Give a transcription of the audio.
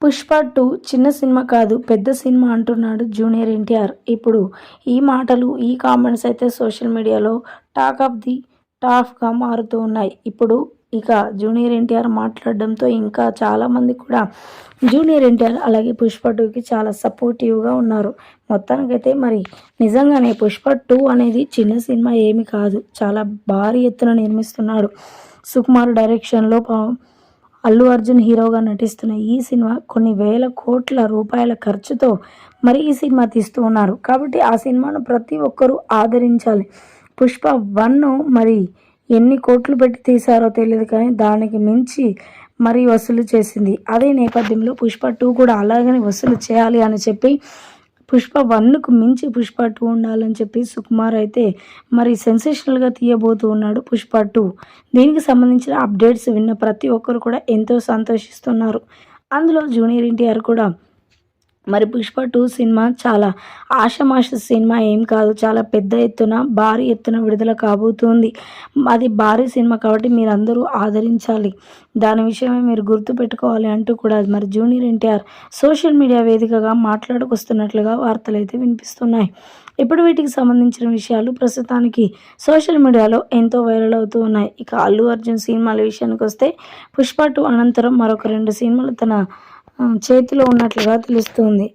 'పుష్ప 2' చిన్న సినిమా కాదు, పెద్ద సినిమా అంటున్నాడు జూనియర్ ఎన్టీఆర్. ఇప్పుడు ఈ మాటలు, ఈ కామెంట్స్ అయితే సోషల్ మీడియాలో టాక్ ఆఫ్ ది టాక్‌గా మారుతూ ఉన్నాయి. ఇప్పుడు ఇక జూనియర్ ఎన్టీఆర్ మాట్లాడడంతో ఇంకా చాలామంది కూడా జూనియర్ ఎన్టీఆర్ అలాగే 'పుష్ప 2'కి చాలా సపోర్టివ్‌గా ఉన్నారు. మొత్తానికైతే మరి నిజంగానే 'పుష్ప 2' అనేది చిన్న సినిమా ఏమీ కాదు. చాలా భారీ ఎత్తున నిర్మిస్తున్నాడు. సుకుమార్ డైరెక్షన్‌లో అల్లు అర్జున్ హీరోగా నటిస్తున్న ఈ సినిమా కొన్ని వేల కోట్ల రూపాయల ఖర్చుతో మరి ఈ సినిమా తీస్తూ ఉన్నారు. కాబట్టి ఆ సినిమాను ప్రతి ఒక్కరూ ఆదరించాలి. 'పుష్ప 1' మరి ఎన్ని కోట్లు పెట్టి తీశారో తెలియదు కానీ దానికి మించి మరి వసూలు చేసింది. అదే నేపథ్యంలో 'పుష్ప 2' కూడా అలాగనే వసూలు చేయాలి అని చెప్పి 'పుష్ప 1'కు మించి 'పుష్ప 2' ఉండాలని చెప్పి సుకుమార్ అయితే మరి సెన్సేషనల్‌గా తీయబోతూ ఉన్నాడు 'పుష్ప 2'. దీనికి సంబంధించిన అప్డేట్స్ విన్న ప్రతి ఒక్కరు కూడా ఎంతో సంతోషిస్తున్నారు. అందులో జూనియర్ ఎన్టీఆర్ కూడా మరి 'పుష్ప 2' సినిమా చాలా ఆషామాషీ సినిమా ఏం కాదు. చాలా పెద్ద ఎత్తున, భారీ ఎత్తున విడుదల కాబోతుంది. అది భారీ సినిమా కాబట్టి మీరందరూ ఆదరించాలి. దాని విషయమే మీరు గుర్తుపెట్టుకోవాలి అంటూ కూడా మరి జూనియర్ ఎన్టీఆర్ సోషల్ మీడియా వేదికగా మాట్లాడుకొస్తున్నట్లుగా వార్తలైతే వినిపిస్తున్నాయి. ఇప్పుడు వీటికి సంబంధించిన విషయాలు ప్రస్తుతానికి సోషల్ మీడియాలో ఎంతో వైరల్ అవుతూ ఉన్నాయి. ఇక అల్లు అర్జున్ సినిమాల విషయానికొస్తే 'పుష్ప 2' అనంతరం మరొక 2 సినిమాలు తన చేతిలో ఉన్నట్లుగా తెలుస్తుంది.